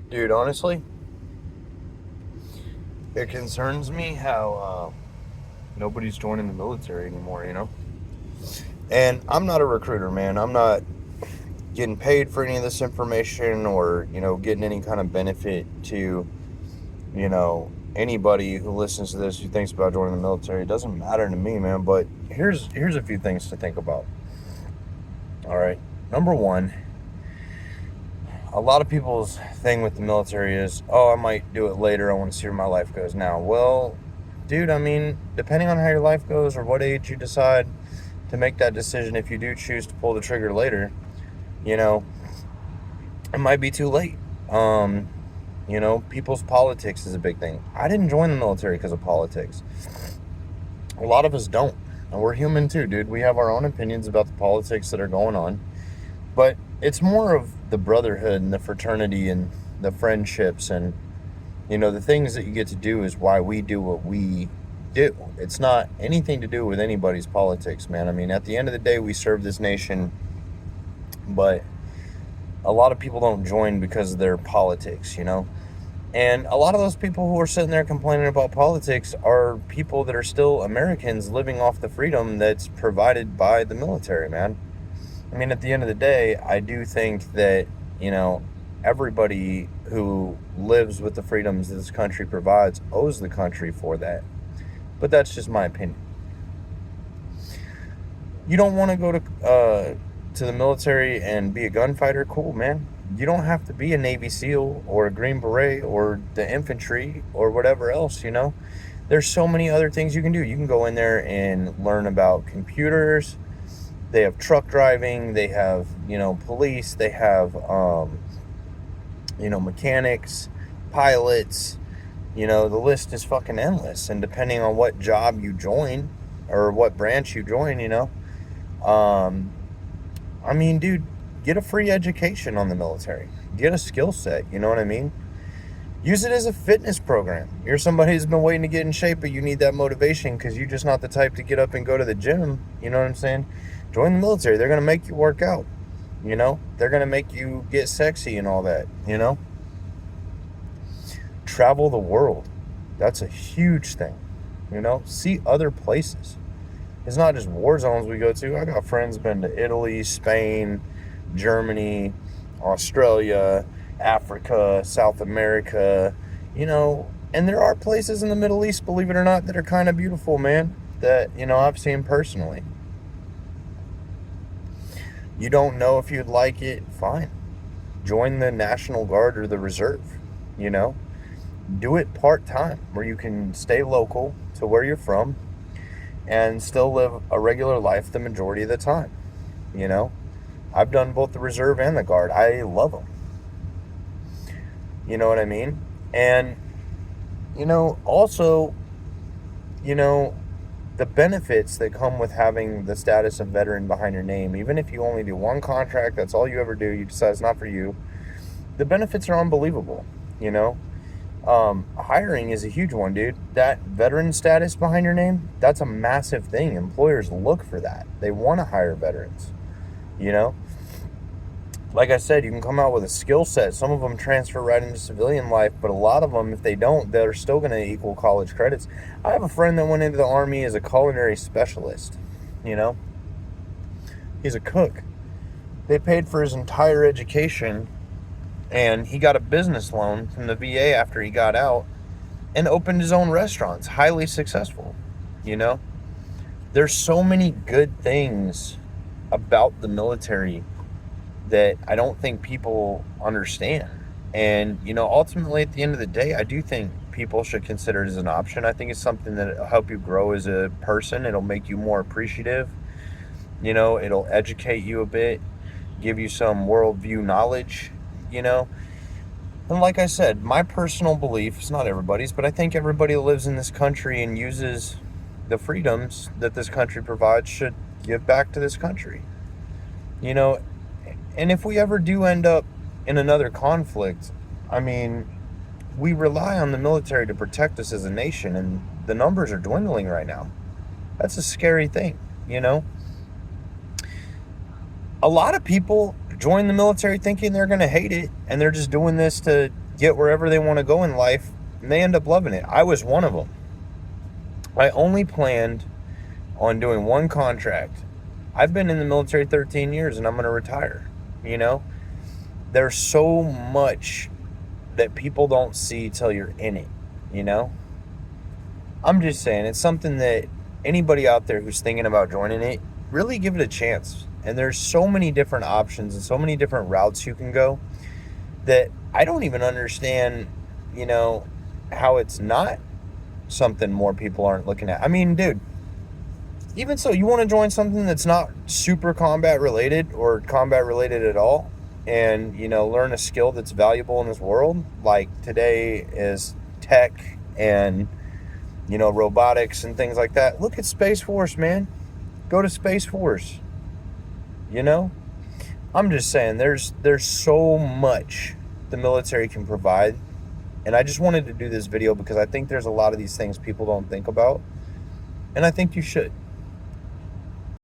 Dude, honestly, it concerns me how nobody's joining the military anymore. And I'm not a recruiter, man. I'm not getting paid for any of this information or getting any kind of benefit to anybody who listens to this who thinks about joining the military. It doesn't matter to me, man. But here's a few things to think about. All right. Number one, a lot of people's thing with the military is, oh, I might do it later. I want to see where my life goes now. Well, dude, I mean, depending on how your life goes or what age you decide to make that decision, if you do choose to pull the trigger later, you know, it might be too late. Um, people's politics is a big thing. I didn't join the military because of politics. A lot of us don't. And we're human too, dude. We have our own opinions about the politics that are going on. But it's more of the brotherhood and the fraternity and the friendships and the things that you get to do is why we do what we do. It's not anything to do with anybody's politics, man. I mean, at the end of the day, we serve this nation, but a lot of people don't join because of their politics. And a lot of those people who are sitting there complaining about politics are people that are still Americans living off the freedom that's provided by the military, man. I mean, at the end of the day, I do think that, you know, everybody who lives with the freedoms that this country provides owes the country for that. But that's just my opinion. You don't want to go to the military and be a gunfighter? Cool, man. You don't have to be a Navy SEAL or a Green Beret or the infantry or whatever else. There's so many other things you can do. You can go in there and learn about computers. They have truck driving, they have, police, they have, mechanics, pilots, the list is fucking endless. And depending on what job you join or what branch you join, um, I mean, dude, get a free education on the military, get a skill set, you know what I mean? Use it as a fitness program. You're somebody who's been waiting to get in shape, but you need that motivation because you're just not the type to get up and go to the gym. You know what I'm saying? Join the military. They're going to make you work out. They're going to make you get sexy and all that. Travel the world. That's a huge thing. See other places. It's not just war zones we go to. I got friends been to Italy, Spain, Germany, Australia, Africa, South America, and there are places in the Middle East, believe it or not, that are kind of beautiful, man, that, I've seen personally. You don't know if you'd like it, fine. Join the National Guard or the Reserve, you know? Do it part-time where you can stay local to where you're from and still live a regular life the majority of the time, you know? I've done both the Reserve and the Guard. I love them. You know what I mean? And, also, you know, the benefits that come with having the status of veteran behind your name, even if you only do one contract, that's all you ever do, you decide it's not for you, the benefits are unbelievable, you know? Hiring is a huge one, dude. That veteran status behind your name, that's a massive thing. Employers look for that. They want to hire veterans, you know? Like I said, you can come out with a skill set. Some of them transfer right into civilian life, but a lot of them, if they don't, they're still going to equal college credits. I have a friend that went into the Army as a culinary specialist, you know? He's a cook. They paid for his entire education, and he got a business loan from the VA after he got out and opened his own restaurants, highly successful, you know? There's so many good things about the military that I don't think people understand. And, ultimately at the end of the day, I do think people should consider it as an option. I think it's something that'll help you grow as a person. It'll make you more appreciative. It'll educate you a bit, give you some worldview knowledge, you know. And like I said, my personal belief, it's not everybody's, but I think everybody that lives in this country and uses the freedoms that this country provides should give back to this country. You know, and if we ever do end up in another conflict, I mean, we rely on the military to protect us as a nation, and the numbers are dwindling right now. That's a scary thing, you know? A lot of people join the military thinking they're going to hate it, and they're just doing this to get wherever they want to go in life, and they end up loving it. I was one of them. I only planned on doing one contract. I've been in the military 13 years and I'm going to retire. You know, there's so much that people don't see till you're in it, you know? I'm just saying, it's something that anybody out there who's thinking about joining it, really give it a chance. And there's so many different options and so many different routes you can go that I don't even understand, you know, how it's not something more people aren't looking at. I mean, dude, even so, you want to join something that's not super combat related or combat related at all, and, you know, learn a skill that's valuable in this world, like today is tech and, you know, robotics and things like that. Look at Space Force, man. Go to Space Force. You know, I'm just saying, there's so much the military can provide, and I just wanted to do this video because I think there's a lot of these things people don't think about, and I think you should.